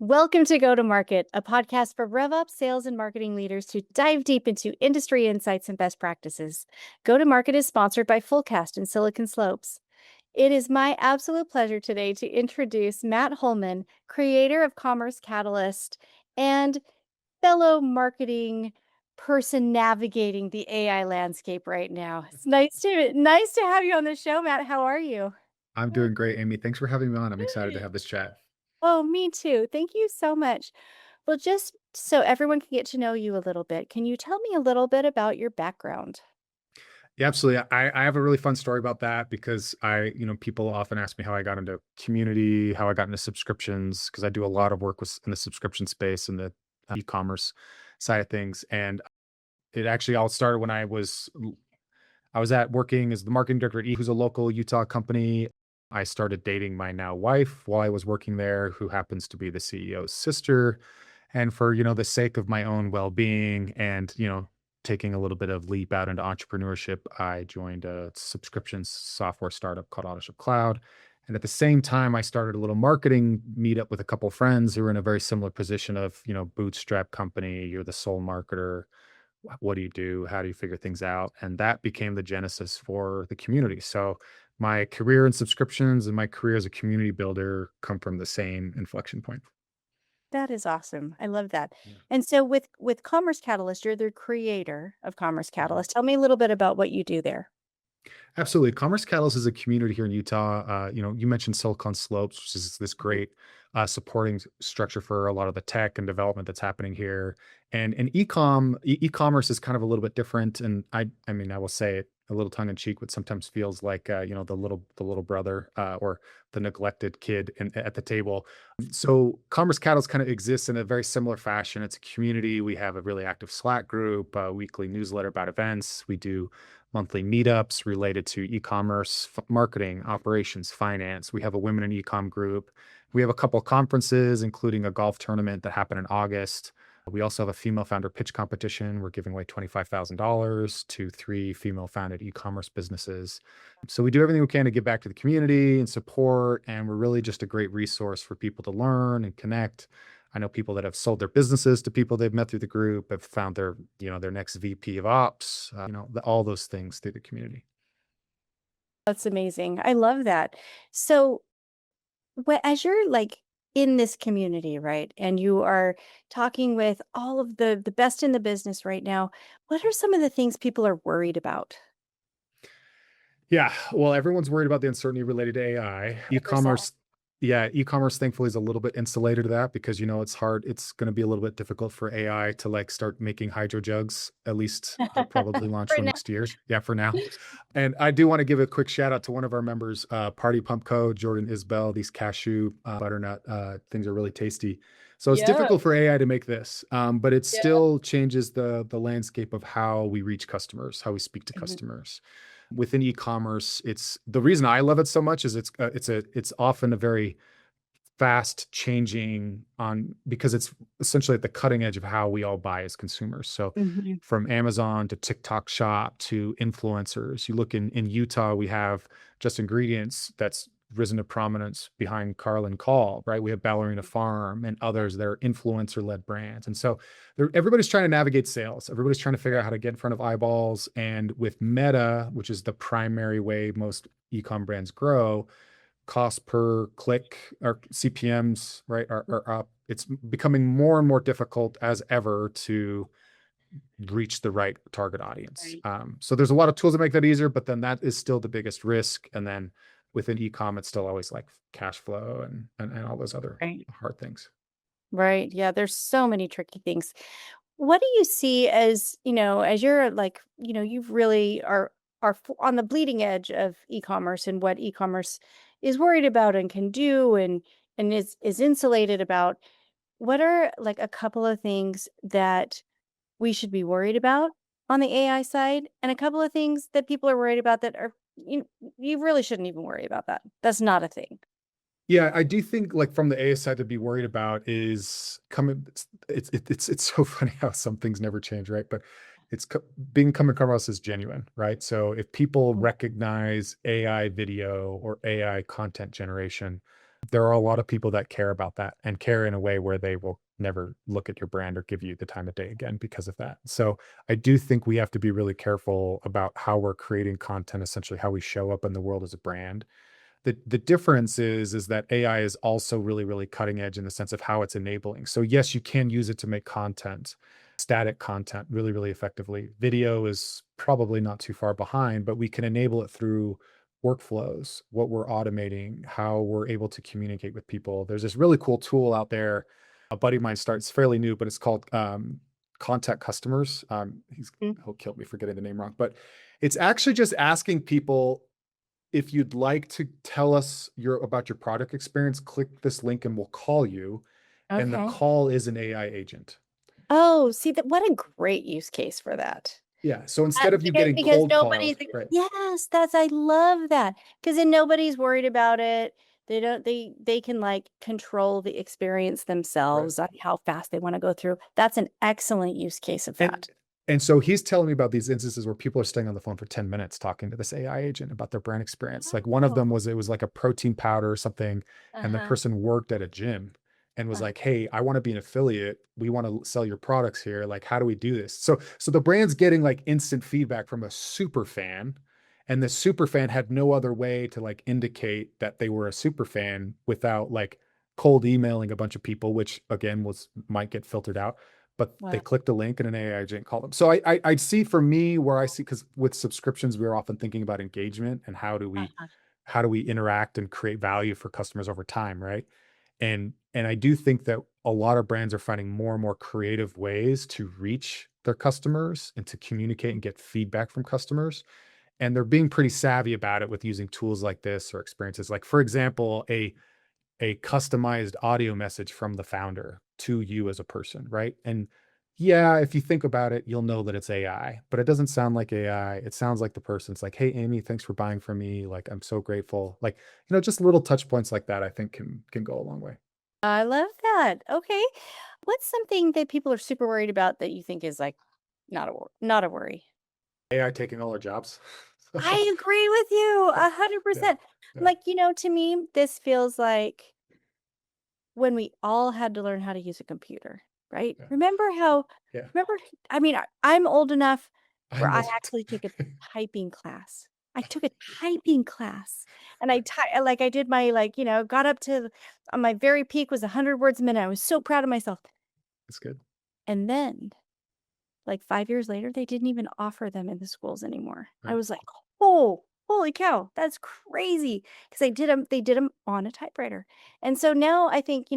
Welcome to Go to Market, a podcast for RevUp sales and marketing leaders to dive deep into industry insights and best practices. Go to Market is sponsored by Fullcast and Silicon Slopes. It is my absolute pleasure today to introduce Matt Holman, creator of Commerce Catalyst and fellow marketing person navigating the AI landscape right now. It's nice to have you on the show, Matt. How are you? I'm doing great, Amy. Thanks for having me on. I'm excited to Good. have this chat. Oh, me too. Thank you so much. Well, just so everyone can get to know you a little bit, can you tell me a little bit about your background? Yeah, absolutely. I have a really fun story about that because people often ask me how I got into community, how I got into subscriptions, because I do a lot of work in the subscription space and the e-commerce side of things. And it actually all started when I was at working as the marketing director at who's a local Utah company. I started dating my now wife while I was working there, who happens to be the CEO's sister. And for, the sake of my own well-being and, taking a little bit of leap out into entrepreneurship, I joined a subscription software startup called Autoship Cloud. And at the same time, I started a little marketing meetup with a couple friends who were in a very similar position of, bootstrap company, you're the sole marketer. What do you do? How do you figure things out? And that became the genesis for the community. So my career in subscriptions and my career as a community builder come from the same inflection point. That is awesome. I love that. Yeah. And so with Commerce Catalyst, you're the creator of Commerce Mhm. Catalyst. Tell me a little bit about what you do there. Absolutely. Commerce Catalyst is a community here in Utah. You mentioned Silicon Slopes, which is this Mhm. great supporting structure for a lot of the tech and development that's happening here. And e-commerce is kind of a little bit different. And I mean, I will say it a little tongue in cheek, but sometimes feels like the little brother or the neglected kid at the table. So Commerce Catalyst kind of exists in a very similar fashion. It's a community. We have a really active Slack group, a weekly newsletter about events. We do monthly meetups related to e-commerce, marketing, operations, finance. We have a women in e-com group. We have a couple conferences, including a golf tournament that happened in August. We also have a female founder pitch competition. We're giving away $25,000 to three female founded e-commerce businesses. So we do everything we can to give back to the community and support. And we're really just a great resource for people to learn and connect. I know people that have sold their businesses to people they've met through the group, have found their next VP of ops, all those things through the community. That's amazing. I love that. So, as you're like in this community, right? And you are talking with all of the best in the business right now, what are some of the things people are worried about? Yeah, well, everyone's worried about the uncertainty related to AI. 100%. E-commerce thankfully is a little bit insulated to that because it's hard. It's going to be a little bit difficult for AI to like start making hydro jugs. At least they'll probably launch Right one now. next year. Yeah, for now. And I do want to give a quick shout out to one of our members, Party Pump Co. Jordan Isbell. These cashew butternut things are really tasty. So it's Yeah. difficult for AI to make this, but it Yeah. still changes the landscape of how we reach customers, how we speak to Mhm. customers within e-commerce. It's the reason I love it so much is it's often a very fast changing on because it's essentially at the cutting edge of how we all buy as consumers. So Mhm. from Amazon to TikTok Shop to influencers, you look in Utah, we have Just Ingredients that's risen to prominence behind Carlin Call, right? We have Ballerina Farm and others that are influencer led brands. And so everybody's trying to navigate sales. Everybody's trying to figure out how to get in front of eyeballs. And with Meta, which is the primary way most e-com brands grow, cost per click or CPMs, right, are up. It's becoming more and more difficult as ever to reach the right target audience. Right. So there's a lot of tools that make that easier, but then that is still the biggest risk. And then within e-com, it's still always like cash flow and all those other Right. hard things. Right. Yeah, there's so many tricky things. What do you see as, as you're like, you've really on the bleeding edge of e-commerce and what e-commerce is worried about and can do and is insulated about. What are like a couple of things that we should be worried about on the AI side and a couple of things that people are worried about that are you really shouldn't even worry about that. That's not a thing. Yeah, I do think like from the A side to be worried about is coming. It's so funny how some things never change, right? But it's being coming across as genuine, right? So if people Mhm. recognize AI video or AI content generation, There are a lot of people that care about that and care in a way where they will never look at your brand or give you the time of day again because of that. So I do think we have to be really careful about how we're creating content, essentially how we show up in the world as a brand. The difference is that AI is also really, really cutting edge in the sense of how it's enabling. So yes, you can use it to make content, static content really, really effectively. Video is probably not too far behind, but we can enable it through workflows, what we're automating, how we're able to communicate with people. There's this really cool tool out there. A buddy of mine starts fairly new, but it's called Contact Customers. Mm. He'll kill me for getting the name wrong, but it's actually just asking people if you'd like to tell us about your product experience, click this link and we'll call you. And the Okay. call is an AI agent. Oh, see that what a great use case for that. Yeah. So instead of you getting Because cold nobody's called, right? yes, that's I love that. Because then nobody's worried about it. They don't they can, like, control the experience Right. themselves on how fast they wanna go through. That's an excellent use case of And that. and so he's telling me about these instances where people are staying on the phone for 10 minutes talking to this AI agent about their brand experience. Like one of Oh. them was it was like a protein powder or something, and the Uh-huh. person worked at a gym and was Uh, like, "Hey, I want to be an affiliate. We want to sell your products here. Like, how do we do this?" So the brand's getting like instant feedback from a super fan, and the super fan had no other way to like indicate that they were a super fan without like cold emailing a bunch of people, which again was might get filtered out, but they wow. clicked a link and an AI agent called them. So I see for me where I see, because with subscriptions, we're often thinking about engagement and Uh-huh. how do we interact and create value for customers over time, right? And I do think that a lot of brands are finding more and more creative ways to reach their customers and to communicate and get feedback from customers. And they're being pretty savvy about it with using tools like this or experiences. Like, for example, a customized audio message from the founder to you as a person, right? And yeah, if you think about it, you'll know that it's AI, but it doesn't sound like AI. It sounds like the person. It's like, "Hey, Amy, thanks for buying from me. Like, I'm so grateful." Like, just little touch points like that, I think can go a long way. I love that. Okay. What's something that people are super worried about that you think is, like, not a worry? AI taking all our jobs. I agree with you Yeah, 100%. yeah, Like, to me, this feels like when we all had to learn how to use a computer, right? yeah, yeah. Remember, I mean, I'm old enough where I'm I old actually took a too. typing class. I took a typing class and like I did my like, got up to on my very peak was 100 words a minute. I was so proud of myself. It's good. And then like 5 years later, they didn't even offer them in the schools anymore. I Right, was like, "Oh, holy cow, that's crazy!" Because they did them on a typewriter. And so now I think,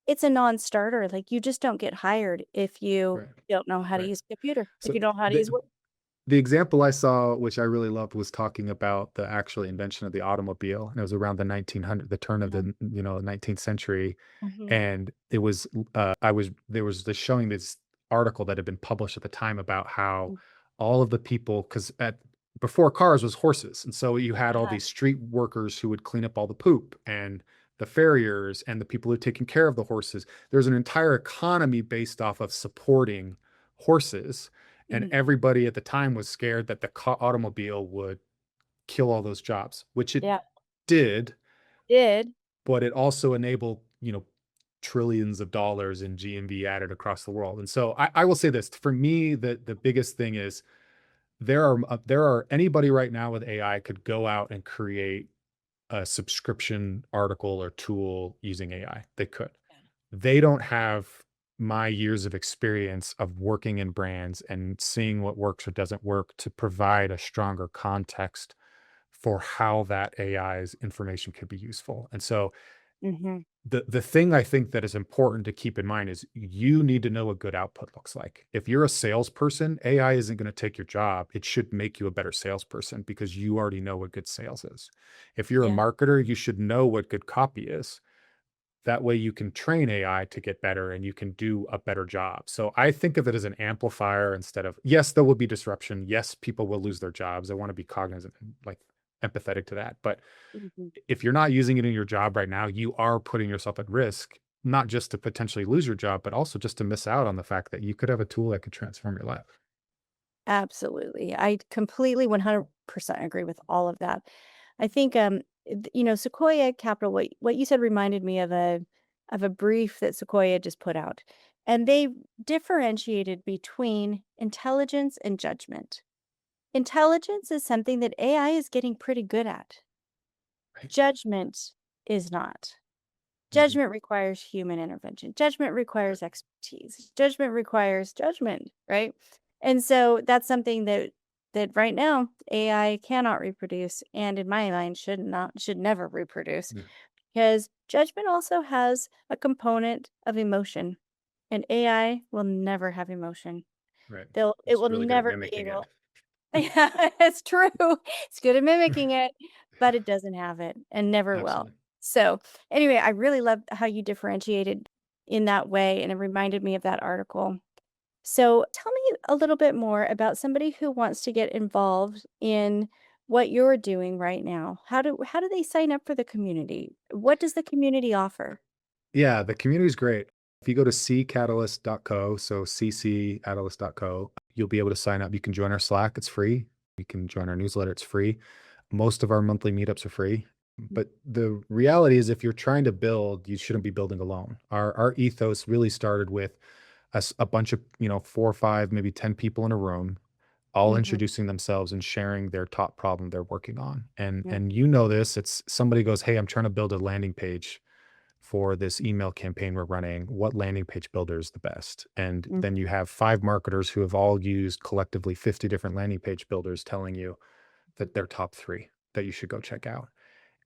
it's a non-starter, like, you just don't get hired if you right, don't know how to right. use a computer, if So you don't know how to use the Word. The example I saw, which I really loved, was talking about the actual invention of the automobile, and it was around the 1900, the turn of Mhm, the 19th century, mhm, and it was I was there was this showing this article that had been published at the time about how mm, all of the people, because at before cars was horses, and so you had all uh-huh, these street workers who would clean up all the poop, and the farriers and the people who taking care of the horses. There's an entire economy based off of supporting horses, and mhm. everybody at the time was scared that the automobile would kill all those jobs, which it Yeah, did, did. but it also enabled, trillions of dollars in GMV added across the world. And so I will say this, for me, the biggest thing is there are anybody right now with AI could go out and create a subscription article or tool using AI. They could. They don't have my years of experience of working in brands and seeing what works or doesn't work to provide a stronger context for how that AI's information could be useful. And so Mhm, the thing I think that is important to keep in mind is you need to know what good output looks like. If you're a salesperson, AI isn't going to take your job. It should make you a better salesperson because you already know what good sales is. If you're a yeah, marketer, you should know what good copy is. That way you can train AI to get better and you can do a better job. So I think of it as an amplifier instead of, yes, there will be disruption. Yes, people will lose their jobs. I want to be cognizant and like empathetic to that. But mhm. if you're not using it in your job right now, you are putting yourself at risk, not just to potentially lose your job, but also just to miss out on the fact that you could have a tool that could transform your life. Absolutely. I completely 100% agree with all of that. I think, Sequoia Capital, what you said reminded me of a brief that Sequoia just put out. And they differentiated between intelligence and judgment. Intelligence is something that AI is getting pretty good at. Right. Judgment is not. Mhm. Judgment requires human intervention. Judgment requires expertise. Judgment requires judgment, right? And so that's something that right now AI cannot reproduce, and in my mind should never reproduce, Yeah. because judgment also has a component of emotion, and AI will never have emotion. Right. It It's will really good at never be mimicking it. able. Yeah, it's true. It's good at mimicking it, but it doesn't have it and never will. Absolutely. So, anyway, I really loved how you differentiated in that way, and it reminded me of that article. So, tell me a little bit more about somebody who wants to get involved in what you're doing right now. How do they sign up for the community? What does the community offer? Yeah, the community is great. If you go to ccatalyst.co, so ccatalyst.co, you'll be able to sign up. You can join our Slack, it's free. You can join our newsletter, it's free. Most of our monthly meetups are free. But the reality is if you're trying to build, you shouldn't be building alone. Our ethos really started with a bunch of, 4 or 5, maybe 10 people in a room, all Mhm. introducing themselves and sharing their top problem they're working on. And Yeah. and you know this, it's somebody goes, "Hey, I'm trying to build a landing page for this email campaign we're running. What landing page builder is the best?" And Mm. then you have 5 marketers who have all used collectively 50 different landing page builders telling you that they're top 3 that you should go check out.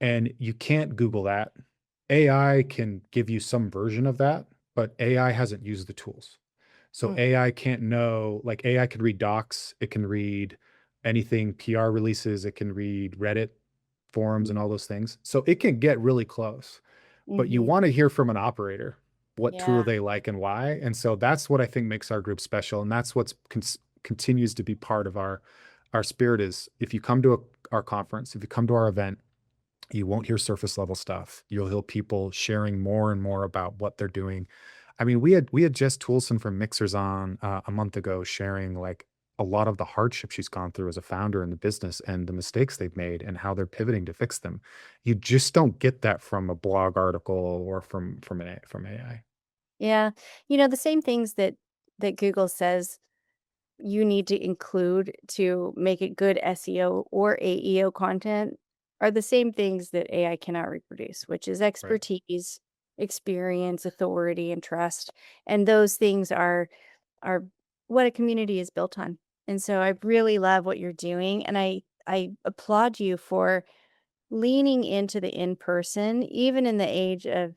And you can't Google that. AI can give you some version of that, but AI hasn't used the tools. So Mm. AI can't know, like AI can read docs, it can read anything PR releases, it can read Reddit forums and Mm. all those things. So it can get really close, but you Mhm. want to hear from an operator. What Yeah. tool they like and why. And so that's what I think makes our group special. And that's what's continues to be part of our spirit is if you come to our conference, if you come to our event, you won't hear surface level stuff. You'll hear people sharing more and more about what they're doing. I mean, we had Jess Toolson from Mixers on a month ago sharing like a lot of the hardship she's gone through as a founder in the business and the mistakes they've made and how they're pivoting to fix them. You just don't get that from a blog article or from AI. Yeah. The same things that Google says you need to include to make it good SEO or AEO content are the same things that AI cannot reproduce, which is Right. expertise, experience, authority, and trust. And those things are what a community is built on. And so I really love what you're doing, and I applaud you for leaning into the in-person, even in the age of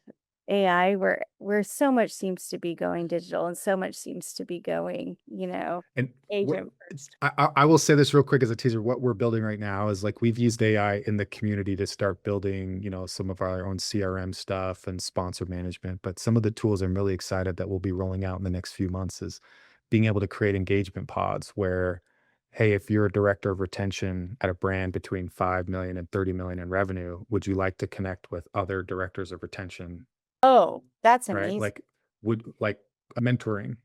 AI, where so much seems to be going digital and so much seems to be going, And what agent first. I will say this real quick as a teaser. What we're building right now is like we've used AI in the community to start building, some of our own CRM stuff and sponsor management. But some of the tools I'm really excited that we'll be rolling out in the next few months is being able to create engagement pods where, hey, if you're a director of retention at a brand between 5 million and 30 million in revenue, would you like to connect with other directors of retention, Oh, that's right? amazing. Like would like mentoring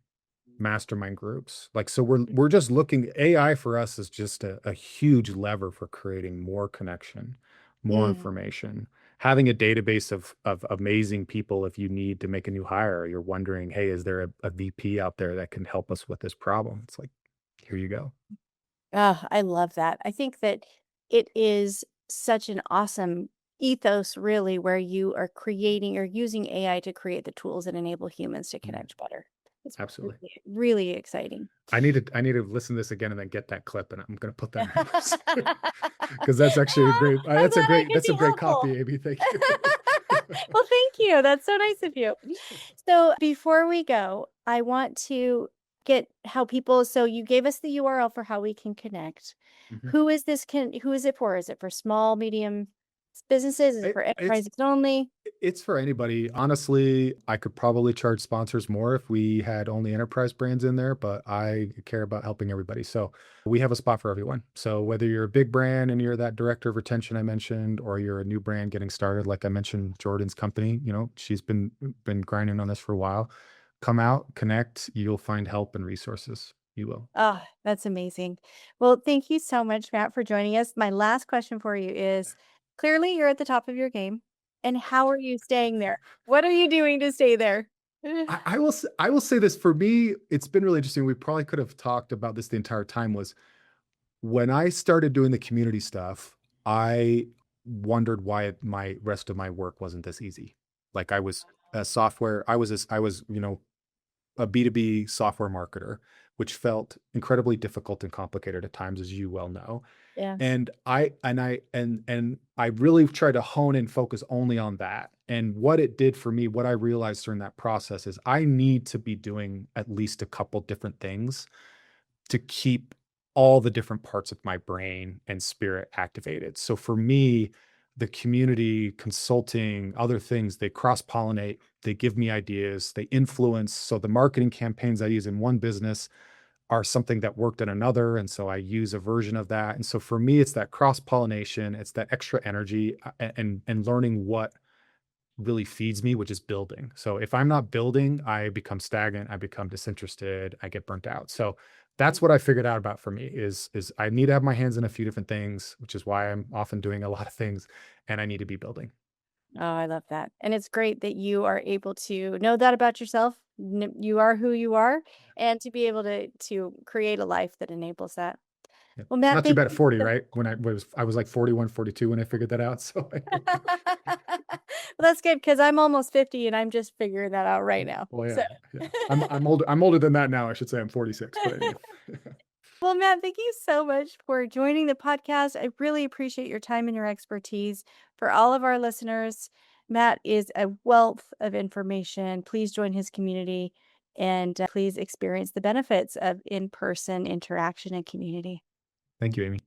mastermind groups. Like, so we're just looking AI for us is just a huge lever for creating more connection, more Mhm. information, having a database of amazing people if you need to make a new hire, or you're wondering, hey, is there a VP out there that can help us with this problem? It's like, here you go. Ah, I love that. I think that it is such an awesome ethos, really, where you are creating or using AI to create the tools that enable humans to Mm, connect better. It's absolutely. really, really exciting. I need to listen to this again and then get that clip and I'm gonna put that in my notes. Because that's actually a great I'm glad I could that's be some great helpful. copy, Amy. Thank you. Well, thank you. That's so nice of you. So before we go, I want to get how people, so you gave us the URL for how we can connect. Mhm. Who is it for? Is it for small, medium businesses? Is it for It's enterprises only? It's for anybody. Honestly, I could probably charge sponsors more if we had only enterprise brands in there, but I care about helping everybody. So we have a spot for everyone. So whether you're a big brand and you're that director of retention I mentioned, or you're a new brand getting started, like I mentioned, Jordan's company, she's been grinding on this for a while. Come out, connect. You'll find help and resources. You will. Oh, that's amazing. Well, thank you so much, Matt, for joining us. My last question for you is Clearly, you're at the top of your game. And how are you staying there? What are you doing to stay there? I will say this for me, it's been really interesting. We probably could have talked about this the entire time. Was when I started doing the community stuff, I wondered why my rest of my work wasn't this easy. Like I was a software, I was, a B2B software marketer, which felt incredibly difficult and complicated at times, as you well know. Yes. And I really tried to hone and focus only on that. And what it did for me, what I realized during that process is I need to be doing at least a couple different things to keep all the different parts of my brain and spirit activated. So for me, the community, consulting, other things, they cross pollinate, they give me ideas, they influence. So the marketing campaigns I use in one business are something that worked in another. And so I use a version of that. And so for me, it's that cross pollination, it's that extra energy and learning what really feeds me, which is building. So if I'm not building, I become stagnant, I become disinterested, I get burnt out. So that's what I figured out about for me is I need to have my hands in a few different things, which is why I'm often doing a lot of things and I need to be building. Oh, I love that. And it's great that you are able to know that about yourself. You are who you are, and to be able to create a life that enables that. Yeah. Well, Matt, Not too thank bad at you 40, so right? When I was like 41, 42 when I figured that out. So Well, that's good because 'cause I'm almost 50 and I'm just figuring that out right now. well, So yeah, yeah. I'm older than that now. I should say I'm 46, but anyway. Well, Matt, thank you so much for joining the podcast. I really appreciate your time and your expertise. For all of our listeners, Matt is a wealth of information. Please join his community and please experience the benefits of in person interaction and community. Thank you, Amy.